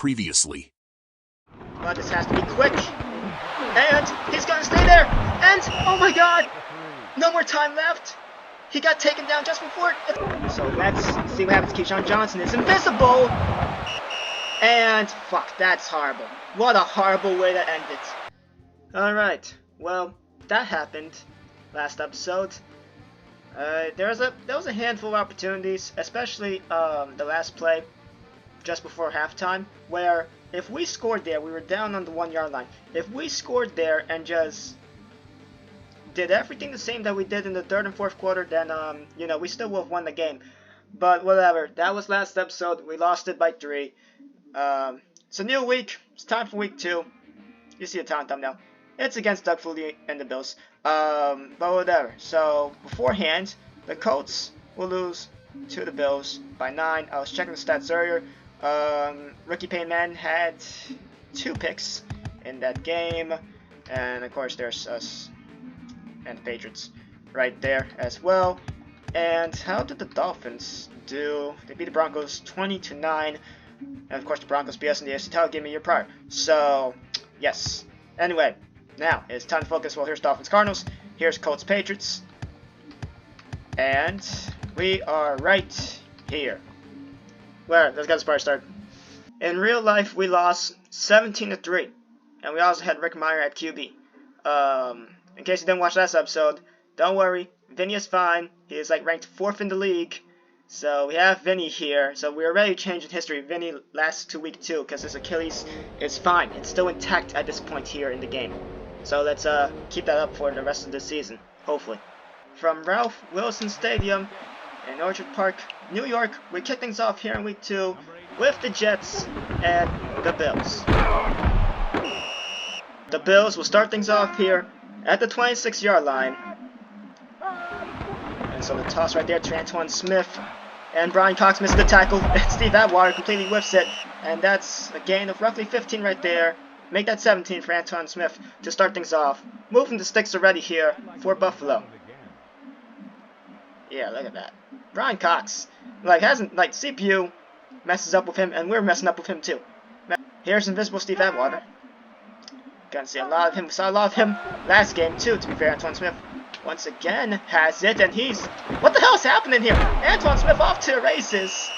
previously. But this has to be quick. And he's going to stay there. And, oh my god, no more time left. He got taken down just before it. So let's see what happens. Keyshawn Johnson is invisible. And, fuck, that's horrible. What a horrible way to end it. Alright, well, that happened last episode. There was a handful of opportunities, especially the last play just before halftime, where if we scored there, we were down on the 1 yard line. If we scored there and just did everything the same that we did in the third and fourth quarter, then you know, we still would have won the game. But whatever, that was last episode. We lost it by 3. It's a new week. It's time for week 2. You see the time thumbnail. It's against Doug Flutie and the Bills. But whatever. So beforehand, the Colts will lose to the Bills by 9. I was checking the stats earlier. Rookie Peyton Manning had 2 picks in that game, and of course there's us and the Patriots right there as well. And how did the Dolphins do? They beat the Broncos 20-9, and of course the Broncos beat us in the AFC title game a year prior. So yes. Anyway, now it's time to focus. Well, here's Dolphins Cardinals, here's Colts Patriots, and we are right here. Well, let's get this party started. In real life, we lost 17-3, and we also had Rick Meyer at QB. In case you didn't watch last episode, don't worry, Vinny is fine. He is like ranked 4th in the league, so we have Vinny here. So we're already changing history. Vinny lasts to week 2 because his Achilles is fine. It's still intact at this point here in the game. So let's keep that up for the rest of the season, hopefully. From Ralph Wilson Stadium in Orchard Park, New York, we kick things off here in week 2 with the Jets and the Bills. The Bills will start things off here at the 26-yard line. And so the toss right there to Antowain Smith. And Brian Cox misses the tackle. And Steve Atwater completely whiffs it. And that's a gain of roughly 15 right there. Make that 17 for Antowain Smith to start things off. Moving the sticks already here for Buffalo. Yeah, look at that. Brian Cox, CPU messes up with him, and we're messing up with him too. Here's invisible Steve Atwater. Gonna see a lot of him. We saw a lot of him last game too, to be fair. Antowain Smith once again has it, and what the hell is happening here? Antowain Smith off to the races,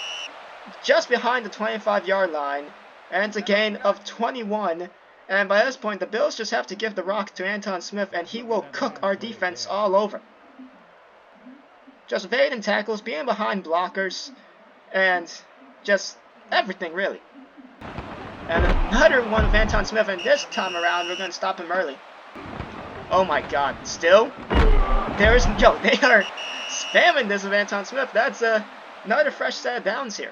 just behind the 25-yard line, and it's a gain of 21. And by this point, the Bills just have to give the rock to Antowain Smith, and he will cook our defense all over. Just evading tackles, being behind blockers, and just everything, really. And another one of Antowain Smith, and this time around, we're going to stop him early. Oh my god, still? They are spamming this with Antowain Smith. That's another fresh set of downs here.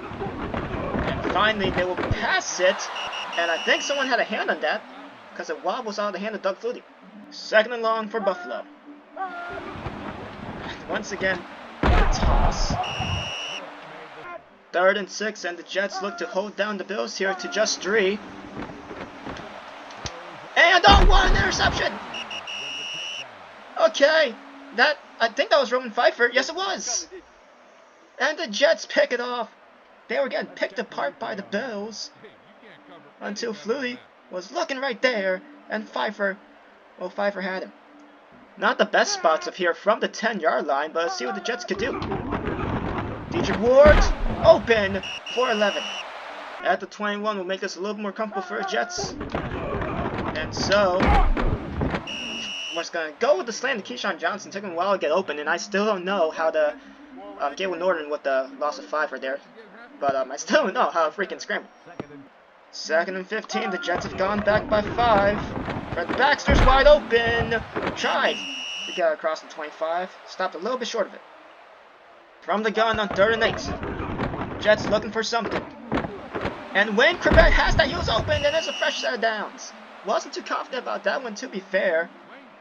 And finally, they will pass it, and I think someone had a hand on that, because it wobbles out of the hand of Doug Flutie. 2nd and long for Buffalo. Once again, toss. 3rd and 6, and the Jets look to hold down the Bills here to just 3. And what an interception! Okay, I think that was Roman Pfeiffer. Yes, it was. And the Jets pick it off. They were getting picked apart by the Bills until Flutie was looking right there, and Pfeiffer had him. Not the best spots of here from the 10-yard line, but let's see what the Jets could do. Dietrich Ward, open for 11. At the 21 will make this a little more comfortable for the Jets. And so, we're just going to go with the slant to Keyshawn Johnson. Took him a while to get open, and I still don't know how to get with Norton with the loss of 5 right there. But I still don't know how to freaking scramble. 2nd and 15, the Jets have gone back by 5. Fred Baxter's wide open. Tried to get across the 25. Stopped a little bit short of it. From the gun on 3rd and 8. Jets looking for something. And Wayne Corbett has that. He was open, and there's a fresh set of downs. Wasn't too confident about that one, to be fair.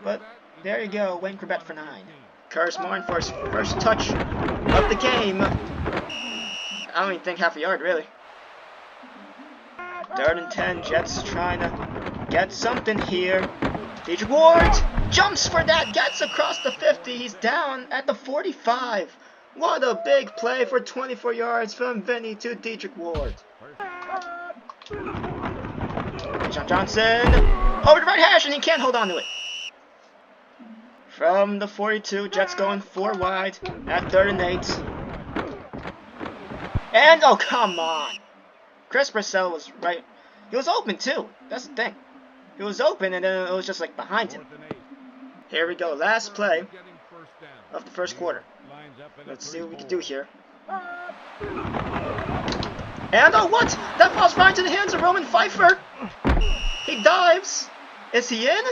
But there you go, Wayne Corbett for 9. Curtis Martin for his first touch of the game. I don't even think half a yard, really. 3rd and 10, Jets trying to get something here. Dietrich Ward jumps for that, gets across the 50. He's down at the 45. What a big play for 24 yards from Vinny to Dietrich Ward. Keyshawn Johnson over the right hash, and he can't hold on to it. From the 42, Jets going 4 wide at 3rd and 8. And, oh, come on. Chris Purcell was right. He was open, too. That's the thing. He was open, and then it was just, like, behind him. Here we go. Last play of the first quarter. Let's see what we can do here. And, oh, what? That falls right into the hands of Roman Pfeiffer. He dives. Is he in?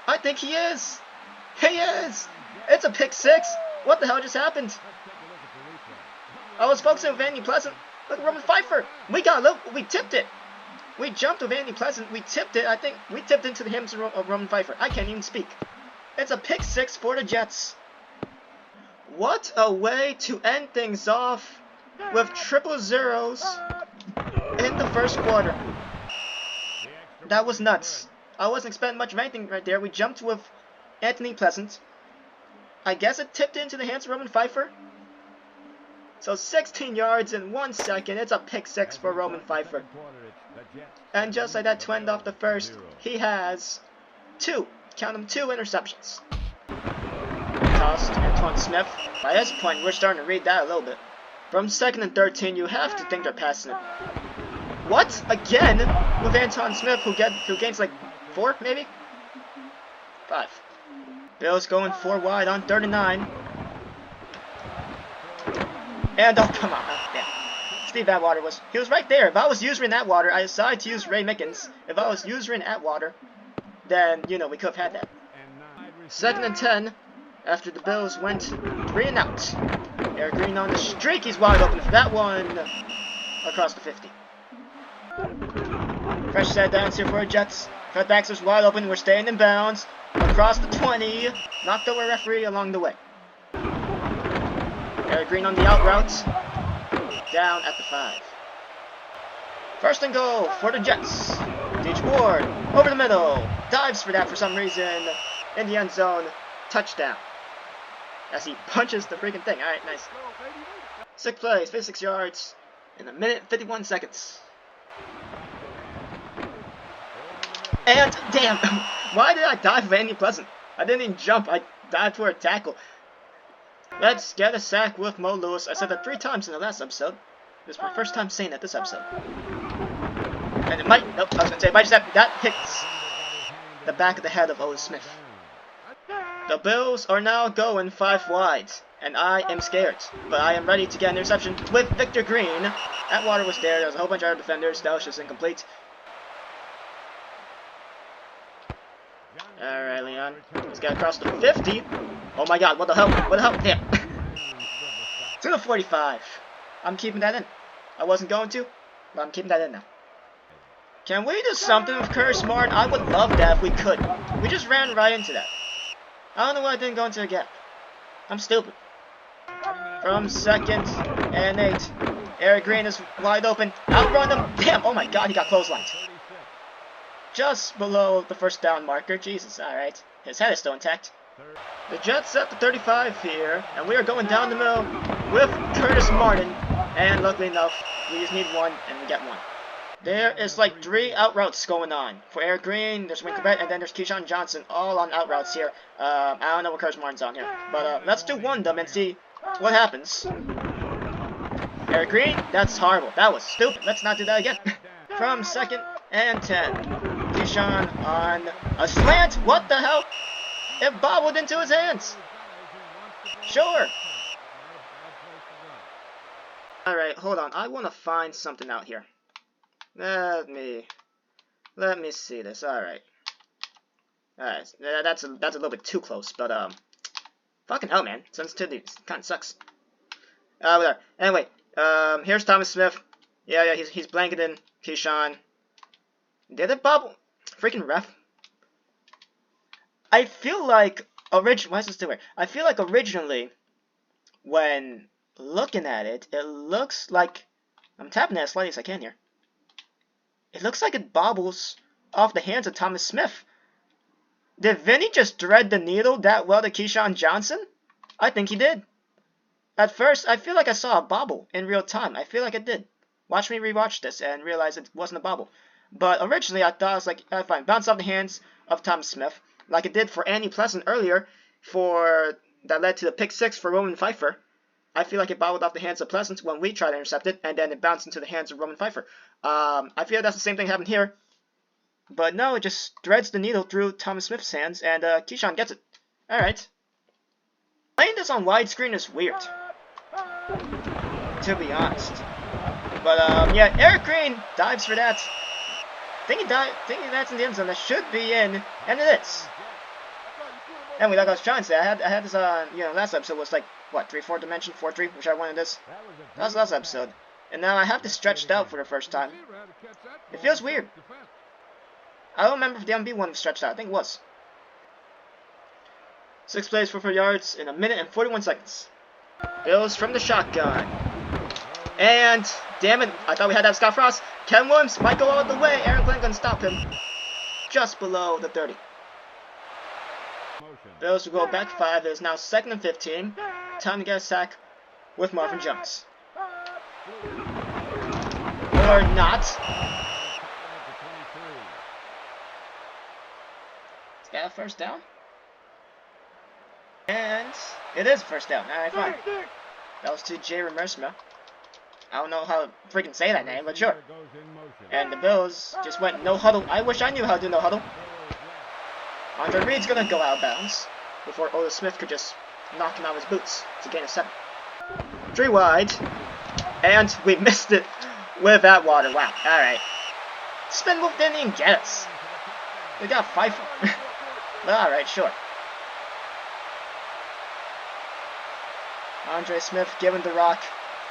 I think he is. He is. It's a pick 6. What the hell just happened? I was focusing with Andy Pleasant. Look at Roman Pfeiffer. We tipped it. We jumped with Andy Pleasant. We tipped it. I think we tipped into the hands of Roman Pfeiffer. I can't even speak. It's a pick 6 for the Jets. What a way to end things off with triple zeros in the first quarter. That was nuts. I wasn't expecting much of anything right there. We jumped with Anthony Pleasant. I guess it tipped into the hands of Roman Pfeiffer. So 16 yards in 1 second. It's a pick 6 for Roman Pfeiffer. And just like that, to end off the first, he has 2 interceptions. Tossed Antowain Smith. By this point, we're starting to read that a little bit. From 2nd and 13, you have to think they're passing it. What? Again? With Antowain Smith, who gains like 4, maybe? 5. Bills going 4 wide on 3rd and 9. And, oh, come on. Yeah. Steve Atwater he was right there. If I was using Atwater, I decided to use Ray Mickens. If I was using Atwater, then, you know, we could have had that. 2nd and 10, after the Bills went 3 and out. Eric Green on the streak. He's wide open for that one. Across the 50. Fresh set downs here for the Jets. Cutbacks is wide open. We're staying in bounds. Across the 20. Knocked over referee along the way. Eric Green on the out route. Down at the 5. 1st and goal for the Jets. Deej Ward over the middle. Dives for that for some reason. In the end zone. Touchdown. As he punches the freaking thing. Alright, nice. 6 plays, 56 yards. In a minute, 51 seconds. And, damn, why did I dive for Andy Pleasant? I didn't even jump, I dived for a tackle. Let's get a sack with Mo Lewis. I said that 3 times in the last episode. This is my first time saying that this episode. And it might, nope, I was going to say, it might just have, that hits the back of the head of Owen Smith. The Bills are now going 5 wide. And I am scared, but I am ready to get an interception with Victor Green. Atwater was there was a whole bunch of other defenders. That was just incomplete. Alright, Leon. Let's get across the 50. Oh my god, what the hell? What the hell? Damn. To the 45. I'm keeping that in. I wasn't going to, but I'm keeping that in now. Can we do something with Curtis Martin? I would love that if we could. We just ran right into that. I don't know why I didn't go into the gap. I'm stupid. From 2nd and 8. Eric Green is wide open. Outrun him. Damn, oh my god, he got clotheslined. Just below the 1st down marker. Jesus, alright. His head is still intact. The Jets at the 35 here. And we are going down the middle with Curtis Martin. And luckily enough, we just need 1 and we get 1. There is like 3 out routes going on. For Eric Green, there's Winkelbett, and then there's Keyshawn Johnson, all on out routes here. I don't know what Curtis Martin's on here. But let's do 1 of them and see what happens. Eric Green, that's horrible. That was stupid. Let's not do that again. From 2nd and 10. Keyshawn on a slant. What the hell? It bobbled into his hands. Sure. Alright, hold on. I want to find something out here. Let me see this. Alright. Alright, that's a little bit too close, but fucking hell, man. Sensitivity kinda sucks. Whatever. Anyway, here's Thomas Smith. Yeah, he's blanketing Keyshawn. Did it bubble? Freaking ref. I feel like why is this still weird? I feel like originally when looking at it, it looks like I'm tapping it as slightly as I can here. It looks like it bobbles off the hands of Thomas Smith. Did Vinny just thread the needle that well to Keyshawn Johnson? I think he did. At first, I feel like I saw a bobble in real time. I feel like it did. Watch me rewatch this and realize it wasn't a bobble. But originally, I thought it was like, fine, bounce off the hands of Thomas Smith, like it did for Andy Pleasant earlier, that led to the pick 6 for Roman Pfeiffer. I feel like it bobbled off the hands of Pleasant when we tried to intercept it, and then it bounced into the hands of Roman Pfeiffer. I feel that's the same thing happened here. But no, it just threads the needle through Thomas Smith's hands, and Keyshawn gets it. Alright. Playing this on widescreen is weird, to be honest. But, yeah, Eric Green dives for that. Thinking that's in the end zone. That should be in, and it is. And like I was trying to say, I had this, last episode was like, what, 3-4 dimension, 4-3, which I wanted this. That was last episode. And now I have this stretched out for the first time. It feels weird. I don't remember if the MB one was stretched out. I think it was. 6 plays for 4 yards in a minute and 41 seconds. Bills from the shotgun. And, damn it, I thought we had that Scott Frost. Ken Williams might go all the way. Aaron Glenn gonna stop him. Just below the 30. Bills will go back 5. It is now 2nd and 15. Time to get a sack with Marvin Jones. Or not. Is that a first down? And it is a first down. Alright, fine. That was to Jay Remersma. I don't know how to freaking say that name, but sure. And the Bills just went no huddle. I wish I knew how to do no huddle. Andre Reed's gonna go out of bounds before Otis Smith could just knock him out of his boots to gain a 7. 3 wide. And we missed it with Atwater. Wow. Alright. Spin move didn't even get us. We got Pfeiffer. Alright, sure. Andre Smith giving the rock.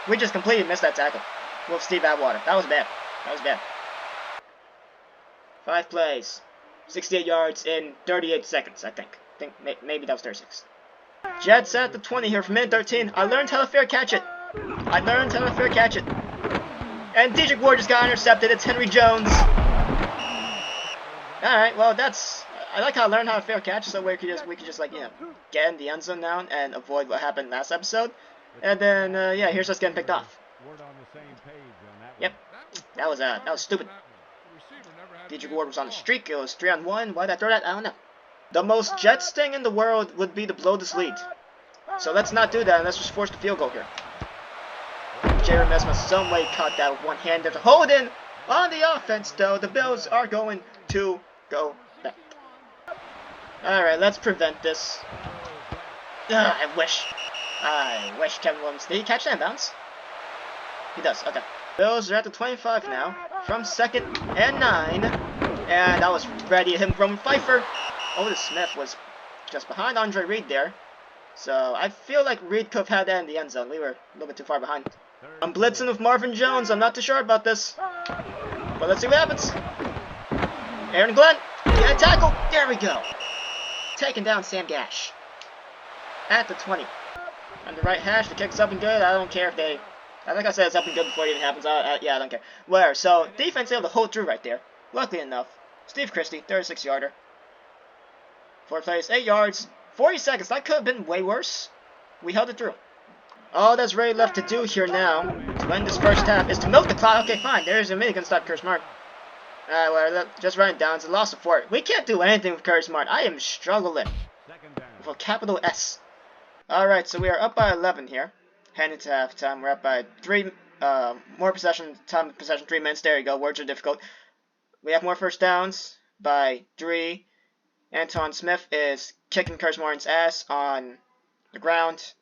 We just completely missed that tackle with Steve Atwater. That was bad. That was bad. 5 plays. 68 yards in 38 seconds, I think. Maybe that was 36. Jets at the 20 here for minute 13. I learned how to fair catch it. And Dedrick Ward just got intercepted. It's Henry Jones. Alright, well, that's... I like how I learned how to fair catch, so we could just like, get in the end zone now and avoid what happened last episode. And then, yeah, here's us getting picked off. Yep, that was stupid. Dedrick Ward was on the streak. It was 3-on-1. Why'd I throw that? I don't know. The most Jets thing in the world would be to blow this lead. So let's not do that, and let's just force the field goal here. Jerry Mesma some way caught that with one hand. There's a hold in on the offense, though. The Bills are going to go back. Alright, let's prevent this. I wish Kevin Williams. Did he catch that in bounds? He does, okay. Bills are at the 25 now, from 2nd and 9. And that was ready to hit from Pfeiffer. Otis Smith was just behind Andre Reed there. So I feel like Reed could have had that in the end zone. We were a little bit too far behind. I'm blitzing with Marvin Jones. I'm not too sure about this. But let's see what happens. Aaron Glenn, get a tackle. There we go. Taking down Sam Gash. At the 20. On the right hash, the kick's up and good. I don't care if they... I think I said it's up and good before it even happens. Yeah, I don't care. Where? So, defense able to hold through right there. Luckily enough. Steve Christie, 36-yarder. 4 plays, 8 yards, 40 seconds. That could have been way worse. We held it through. All that's really left to do here now, to end this first half, is to milk the clock. Okay, fine. There's a minute gonna stop Curtis Martin. Well, just write it down. It's a loss of 4. We can't do anything with Curtis Martin. I am struggling. With a capital S. Alright, so we are up by 11 here. Heading to halftime. We're up by 3, more possession, time of possession, 3 minutes. There you go. Words are difficult. We have more first downs by 3. Antowain Smith is kicking Curtis Martin's ass on the ground.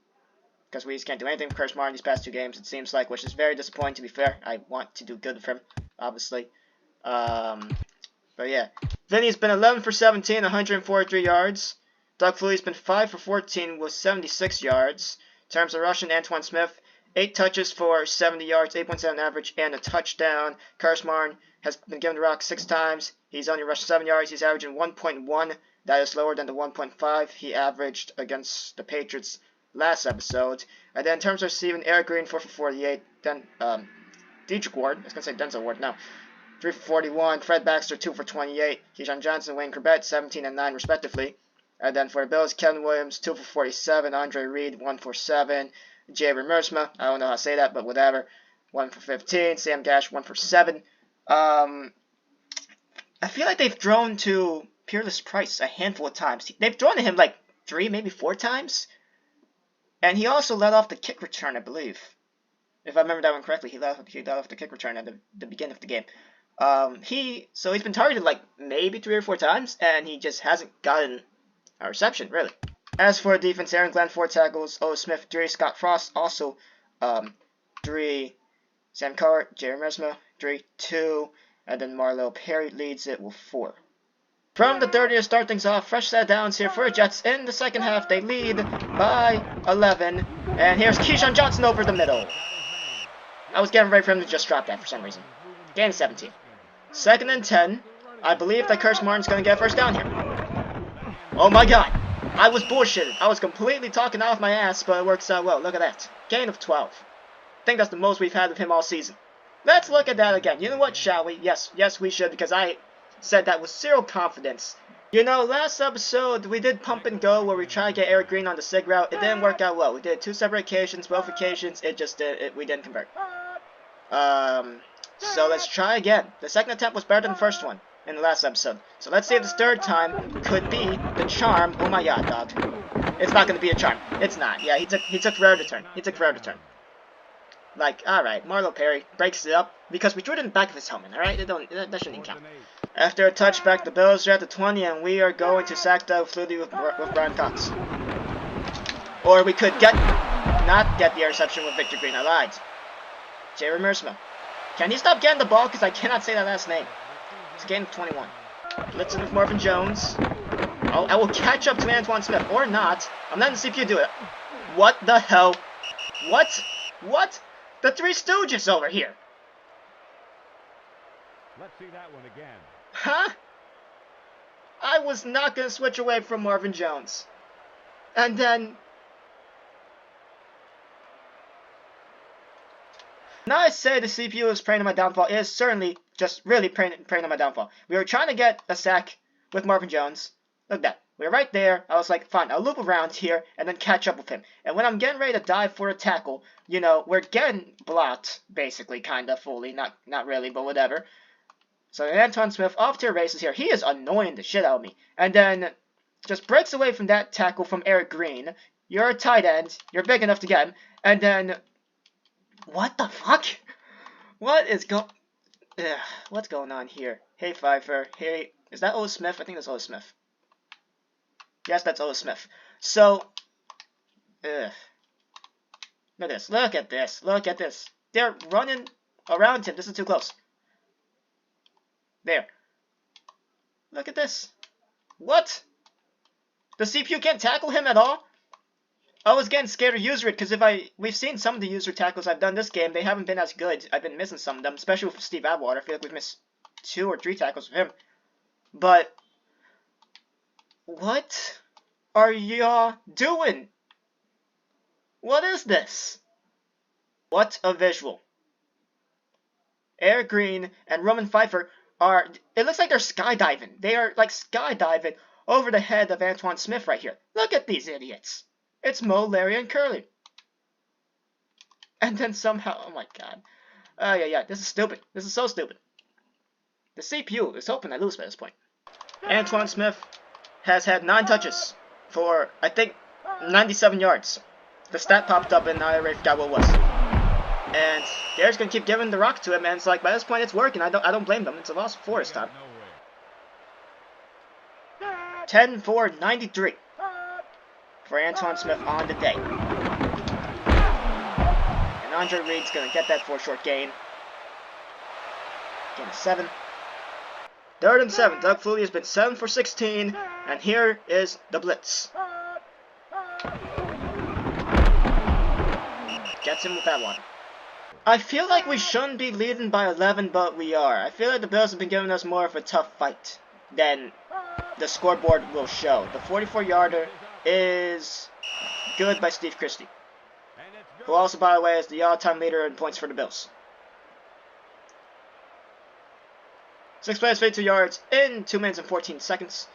Because we just can't do anything with Curtis Martin these past 2 games, it seems like, which is very disappointing, to be fair. I want to do good for him, obviously. But yeah. Vinny's been 11 for 17, 143 yards. Doug Flutie's been 5 for 14 with 76 yards. In terms of rushing, Antowain Smith, 8 touches for 70 yards, 8.7 average, and a touchdown. Curtis Martin has been given the rock 6 times. He's only rushed 7 yards. He's averaging 1.1. That is lower than the 1.5 he averaged against the Patriots last episode. And then in terms of receiving, Eric Green, 4 for 48. Then Dedrick Ward, I was going to say Denzel Ward, no. 3 for 41. Fred Baxter, 2 for 28. Keyshawn Johnson, Wayne Corbett, 17 and 9 respectively. And then for the Bills, Kevin Williams, 2 for 47. Andre Reed, 1 for 7. Jay Remersma, I don't know how to say that, but whatever. 1 for 15. Sam Gash, 1 for 7. I feel like they've thrown to Peerless Price a handful of times. They've thrown to him like 3, maybe 4 times. And he also let off the kick return, I believe. If I remember that one correctly, he let off the kick return at the beginning of the game. So he's been targeted like maybe 3 or 4 times, and he just hasn't gotten a reception, really. As for defense, Aaron Glenn, 4 tackles, O. Smith, 3, Scott Frost, also 3, Sam Carr, Jerry Mersma, 3, 2, and then Marlo Perry leads it with 4. From the 30 to start things off, fresh set of downs here for the Jets. In the second half, they lead by 11, and here's Keyshawn Johnson over the middle. I was getting ready for him to just drop that for some reason. Gain 17. 2nd and 10. I believe that Curtis Martin's going to get a first down here. Oh my god. I was bullshitted. I was completely talking off my ass, but it works out well. Look at that. Gain of 12. I think that's the most we've had of him all season. Let's look at that again. You know what, shall we? Yes, we should, because I said that with zero confidence. You know, last episode, we did pump and go where we tried to get Eric Green on the sig route. It didn't work out well. We did 2 separate occasions, both occasions, we didn't convert. So let's try again. The second attempt was better than the first one in the last episode. So let's see if this third time could be the charm. Oh my god, dog. It's not going to be a charm. It's not. Yeah, he took forever to turn. Like, alright, Marlo Perry breaks it up because we threw it in the back of his helmet, alright? That shouldn't even count. After a touchback, the Bills are at the 20, and we are going to sack Doug Flutie with Brian Cox. Or we could not get the interception with Victor Green. I lied. Jerry Mersma. Can he stop getting the ball? Because I cannot say that last name. It's game 21. Blitzing with Marvin Jones. I will catch up to Antowain Smith. Or not. I'm letting the CPU do it. What the hell? What? The Three Stooges over here. Let's see that one again. Huh? I was not going to switch away from Marvin Jones. And then... Now I say the CPU is preying on my downfall. It is certainly just really preying on my downfall. We were trying to get a sack with Marvin Jones. Look at that. We were right there. I was like, fine, I'll loop around here and then catch up with him. And when I'm getting ready to dive for a tackle, you know, we're getting blocked, basically, kind of fully. Not really, but whatever. So Antowain Smith off to the races here. He is annoying the shit out of me. And then just breaks away from that tackle from Eric Green. You're a tight end. You're big enough to get him. And then... What the fuck? What's going on here? Hey, Pfeiffer. Hey, is that Otis Smith? I think that's Otis Smith. Yes, that's Otis Smith. So, look at this. Look at this. They're running around him. This is too close. There. Look at this. What? The CPU can't tackle him at all? I was getting scared to user it because we've seen some of the user tackles I've done this game. They haven't been as good. I've been missing some of them, especially with Steve Atwater. I feel like we've missed 2 or 3 tackles with him. But what are y'all doing? What is this? What a visual. Eric Green and Roman Pfeiffer are, it looks like they're skydiving. They are like skydiving over the head of Antowain Smith right here. Look at these idiots. It's Mo, Larry, and Curly. And then somehow, oh my god. Yeah, this is stupid. This is so stupid. The CPU is hoping I lose by this point. Antowain Smith has had 9 touches for, I think, 97 yards. The stat popped up and I already forgot what it was. And they're just going to keep giving the rock to him, and it's like, by this point it's working. I don't blame them. It's a loss of 4 this time. 10-4-93. For Antowain Smith on the day. And Andre Reed's going to get that for a short gain. Gain of 7. 3rd and 7. Doug Flutie has been 7 for 16. And here is the blitz. Gets him with that one. I feel like we shouldn't be leading by 11, but we are. I feel like the Bills have been giving us more of a tough fight than the scoreboard will show. The 44-yarder is good by Steve Christie, who also, by the way, is the all-time leader in points for the Bills. 6 plays, 52 yards in 2 minutes and 14 seconds.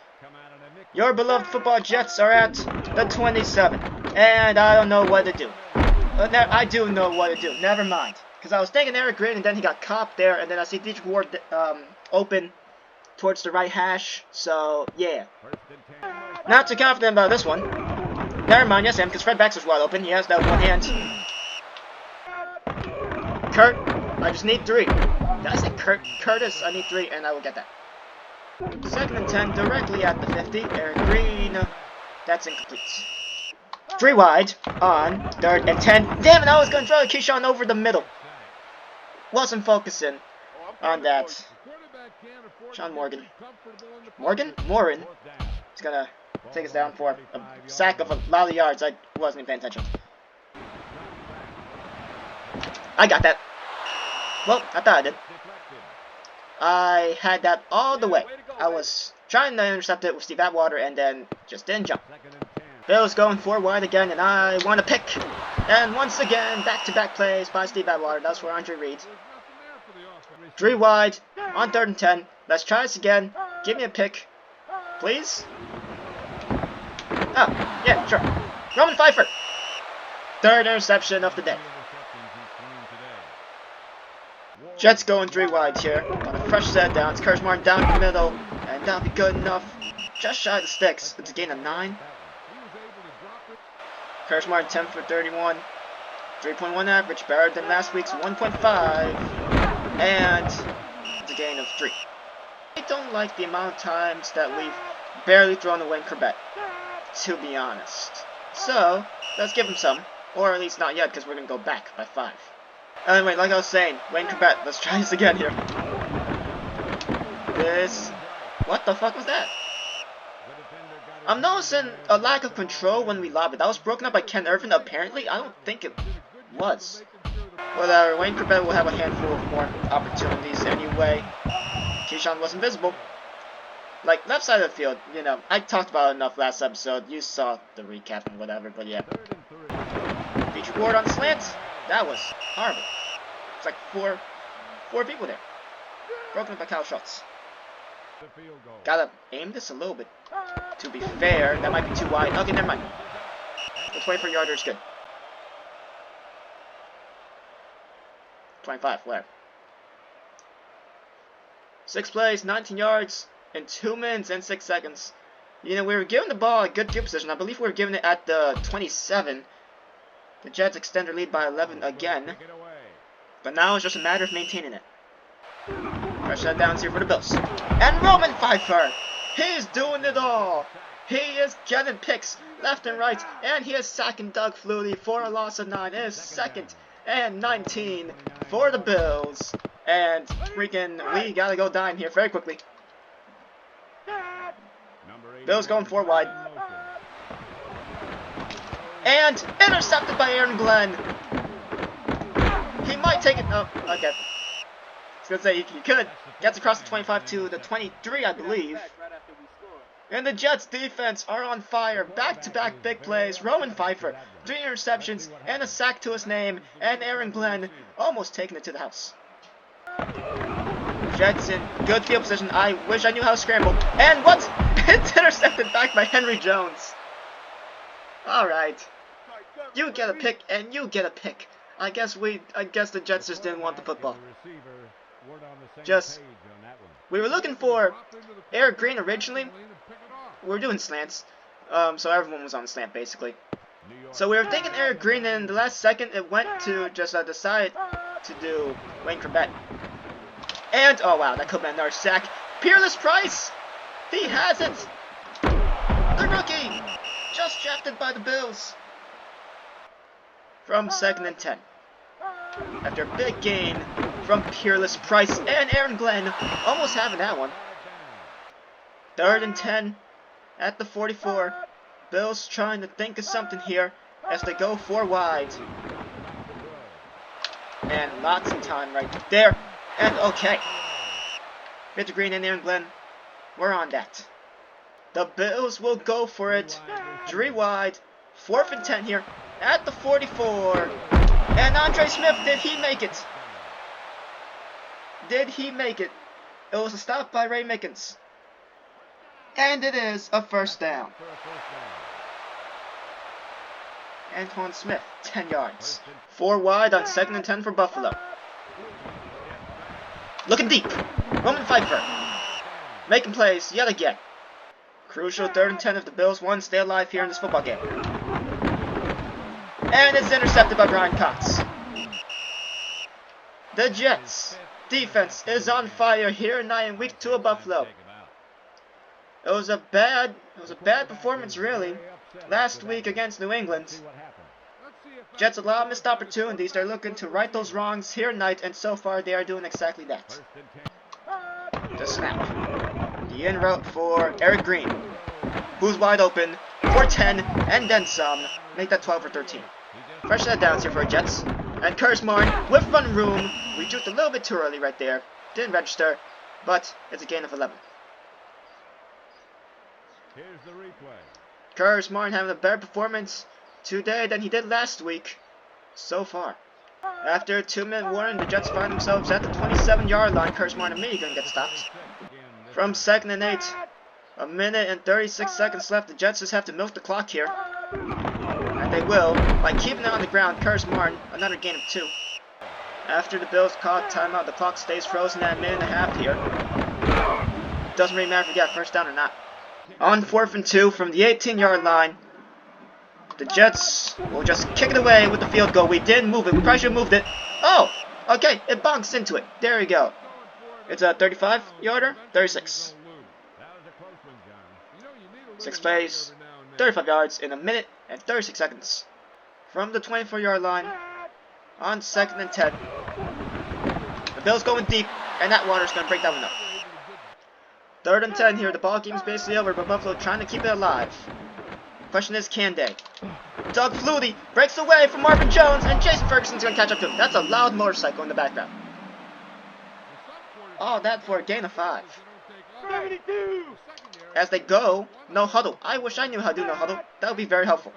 Your beloved football Jets are at the 27, and I don't know what to do. I do know what to do. Never mind. Because I was thinking Eric Green, and then he got copped there, and then I see Dietrich Ward open towards the right hash. So, yeah. Not too confident about this one. Never mind, yes I am, because Fred Baxter's wide open. He has that one hand. Kurt, I just need 3. Did I say Curtis? I need 3, and I will get that. 2nd and 10, directly at the 50. Eric Green. That's incomplete. 3 wide on 3rd and 10. Damn it, I was going to throw a Keyshawn over the middle. Wasn't focusing on that. Sean Morgan. Morin. He's going to take us down for a sack of a lot of yards. I wasn't even paying attention. I got that. Well, I thought I did. I had that all the way. I was trying to intercept it with Steve Atwater and then just didn't jump. Bill's going 4 wide again, and I want to pick. And once again, back-to-back plays by Steve Atwater. That's for Andre Reed. 3 wide on 3rd and 10. Let's try this again. Give me a pick, please. Oh, yeah, sure. Roman Pfeiffer. 3rd interception of the day. Jets going 3 wide here on a fresh set down. It's Curtis Martin down the middle, and that'll be good enough. Just shy of the sticks. It's a gain of 9. Curtis Martin 10 for 31. 3.1 average, better than last week's 1.5. And it's a gain of 3. I don't like the amount of times that we've barely thrown away in Corbett, to be honest. So, let's give him some. Or at least not yet, because we're going to go back by 5. Anyway, like I was saying, Wayne Corbett, let's try this again here. What the fuck was that? I'm noticing a lack of control when we lob it. That was broken up by Ken Irvin, apparently. I don't think it was. Whatever, Wayne Corbett will have a handful of more opportunities anyway. Keyshawn was invisible. Like, left side of the field, you know, I talked about it enough last episode. You saw the recap and whatever, but yeah. Feature board on the slants. That was horrible. It's like four people there. Broken up by Kyle Schultz. Gotta aim this a little bit. To be fair, that might be too wide. Okay, never mind. The 24-yarder is good. 25, whatever. 6 plays, 19 yards, in 2 minutes and 6 seconds. You know, we were giving the ball a good field position. I believe we were giving it at the 27. The Jets extend their lead by 11 again. But now it's just a matter of maintaining it. Fresh set downs here for the Bills. And Roman Pfeiffer! He's doing it all! He is getting picks left and right. And he is sacking Doug Flutie for a loss of 9. It is 2nd and 19 for the Bills. And freaking, we gotta go dime here very quickly. Bills going 4 wide. And intercepted by Aaron Glenn. He might take it. Oh, okay. I was gonna say he could. Gets across the 25 to the 23, I believe. And the Jets defense are on fire. Back-to-back big plays. Roman Pfeiffer, 3 interceptions and a sack to his name. And Aaron Glenn almost taking it to the house. Jets in good field position. I wish I knew how to scramble. And what? It's intercepted back by Henry Jones. Alright. You get a pick, and you get a pick. I guess the Jets just didn't want the football. We were looking for Eric Green originally. We were doing slants. So everyone was on the slant, basically. So we were thinking Eric Green, and in the last second, it went to just decide to do Wayne Corbett. And, oh wow, that could have been another sack. Peerless Price! He has it! The rookie! Just drafted by the Bills. From 2nd and 10. After a big gain from Peerless Price and Aaron Glenn. Almost having that one. 3rd and 10 at the 44. Bills trying to think of something here as they go 4 wide. And lots of time right there. And okay. Victor Green and Aaron Glenn, we're on that. The Bills will go for it. 3 wide. 4th and 10 here at the 44. And Andre Smith, did he make it? Did he make it? It was a stop by Ray Mickens. And it is a first down. Antowain Smith, 10 yards. 4 wide on 2nd and 10 for Buffalo. Looking deep. Roman Pfeiffer. Making plays yet again. Crucial 3rd and 10 if the Bills want to stay alive here in this football game. And it's intercepted by Brian Cox. The Jets' defense is on fire here tonight in Week 2 of Buffalo. It was a bad performance, really, last week against New England. Jets a lot of missed opportunities. They're looking to right those wrongs here tonight, and so far they are doing exactly that. The snap. The in route for Eric Green, who's wide open for 10 and then some. Make that 12 or 13. Fresh set downs here for the Jets. And Curtis Martin with run room. We juked a little bit too early right there. Didn't register, but it's a gain of 11. Here's the replay. Curtis Martin having a better performance today than he did last week so far. After a 2-minute warning, the Jets find themselves at the 27-yard line. Curtis Martin immediately gonna get stopped. From 2nd and 8. A minute and 36 seconds left. The Jets just have to milk the clock here. And they will, by keeping it on the ground. Curtis Martin, another gain of 2. After the Bills call timeout, the clock stays frozen at a minute and a half here. Doesn't really matter if we get first down or not. On 4th and 2 from the 18-yard line, the Jets will just kick it away with the field goal. We did move it. We probably should have moved it. Oh, okay. It bonks into it. There we go. It's a 35-yarder, 36. 6 plays, 35 yards in a minute and 36 seconds. From the 24-yard line, on 2nd and 10. The Bills going deep, and that water's going to break that one up. 3rd and 10 here. The ball game's basically over, but Buffalo trying to keep it alive. Question is, can they? Doug Flutie breaks away from Marvin Jones, and Jason Ferguson's going to catch up to him. That's a loud motorcycle in the background. All that for a gain of 5. As they go, no huddle. I wish I knew how to do no huddle. That would be very helpful.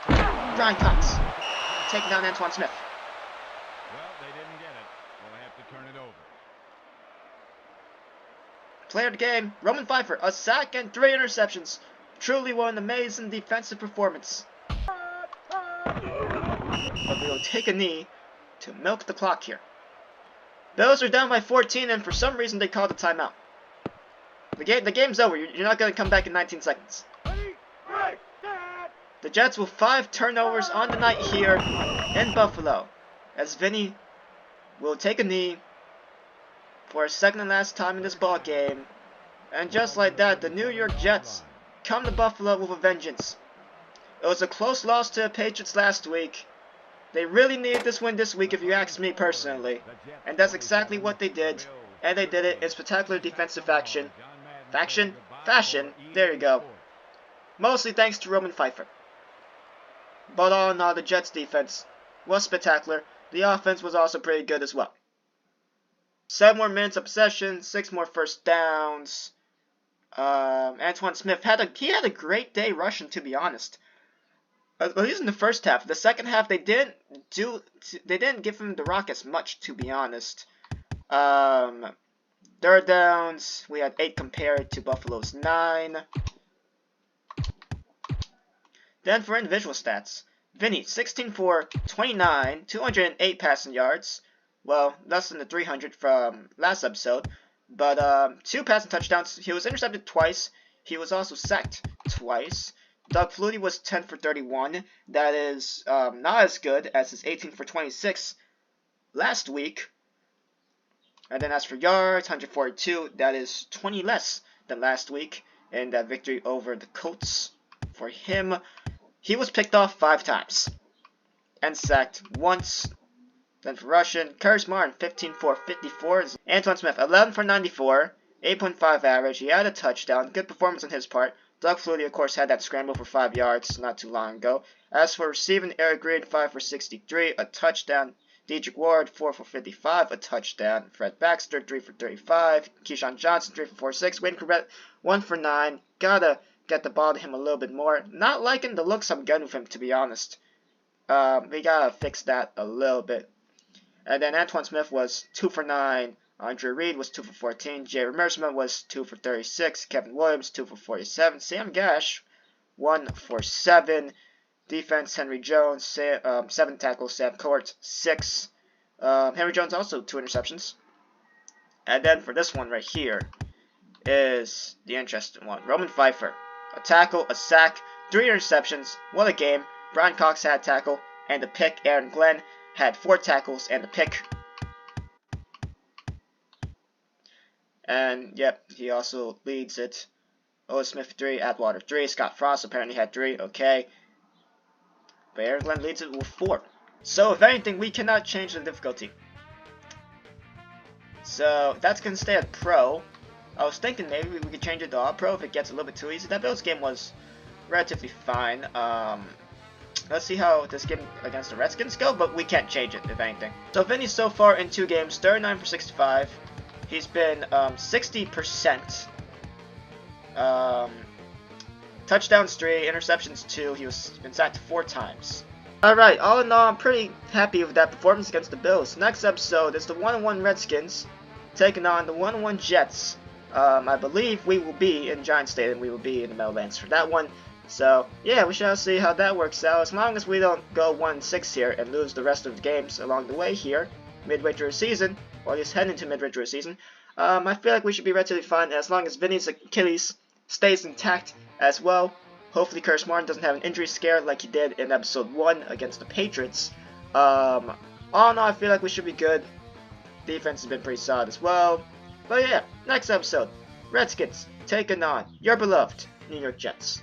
Brian Cox taking down Antowain Smith. Well, they didn't get it. They'll have to turn it over. Player of the game, Roman Pfeiffer, a sack and 3 interceptions. Truly one amazing defensive performance. But we will take a knee to milk the clock here. Bills are down by 14, and for some reason they called a timeout. The game's over. You're not going to come back in 19 seconds. The Jets with 5 turnovers on the night here in Buffalo, as Vinny will take a knee for a second and last time in this ball game. And just like that, the New York Jets come to Buffalo with a vengeance. It was a close loss to the Patriots last week. They really needed this win this week, if you ask me personally. And that's exactly what they did. And they did it in spectacular defensive fashion. Fashion? There you go. Mostly thanks to Roman Pfeiffer. But all in all, the Jets' defense was spectacular. The offense was also pretty good as well. 7 more minutes of possession, 6 more first downs. Antowain Smith had a great day rushing, to be honest. At least in the first half. The second half, they didn't give him the rock as much, to be honest. 3rd downs, we had 8 compared to Buffalo's 9. Then for individual stats, Vinny 16 for 29, 208 passing yards. Well, less than the 300 from last episode, but 2 passing touchdowns. He was intercepted twice. He was also sacked twice. Doug Flutie was 10 for 31. That is not as good as his 18 for 26 last week. And then as for yards, 142. That is 20 less than last week in that victory over the Colts. For him, he was picked off 5 times and sacked once. Then for rushing, Curtis Martin 15 for 54. Antowain Smith 11 for 94, 8.5 average. He had a touchdown. Good performance on his part. Doug Flutie, of course, had that scramble for 5 yards not too long ago. As for receiving, Eric Green 5 for 63, a touchdown. Dedrick Ward 4 for 55, a touchdown. Fred Baxter 3 for 35. Keyshawn Johnson 3 for 46. Wayne Corbett 1 for 9. Gotta get the ball to him a little bit more. Not liking the looks I'm getting with him, to be honest. We gotta fix that a little bit. And then Antowain Smith was 2 for 9. Andre Reed was 2 for 14. Jay Ramirez was 2 for 36. Kevin Williams 2 for 47. Sam Gash 1 for 7. Defense, Henry Jones, 7 tackles, Sam Court, 6. Henry Jones also 2 interceptions. And then for this one right here is the interesting one. Roman Pfeiffer, a tackle, a sack, 3 interceptions. What a game. Brian Cox had a tackle and a pick. Aaron Glenn had 4 tackles and a pick. And yep, he also leads it. Otis Smith 3, Atwater 3, Scott Frost apparently had 3, okay. But Aaron Glenn leads it with 4. So if anything, we cannot change the difficulty. So that's going to stay at Pro. I was thinking maybe we could change it to All Pro if it gets a little bit too easy. That Bills game was relatively fine. Let's see how this game against the Redskins go, but we can't change it if anything. So Vinny's so far in 2 games, 39 for 65. He's been 60%. Touchdowns 3, interceptions 2. He was been sacked 4 times. Alright, all in all, I'm pretty happy with that performance against the Bills. Next episode is the 1-1 Redskins taking on the 1-1 Jets. I believe we will be in Giant Stadium. We will be in the Meadowlands for that one. So, yeah, we shall see how that works out. As long as we don't go 1-6 here and lose the rest of the games along the way here, midway through the season, or at least heading to midway through the season, I feel like we should be relatively fine as long as Vinny's Achilles stays intact as well. Hopefully Curtis Martin doesn't have an injury scare like he did in episode 1 against the Patriots. All in all, I feel like we should be good. Defense has been pretty solid as well. But yeah, next episode, Redskins taking on your beloved New York Jets.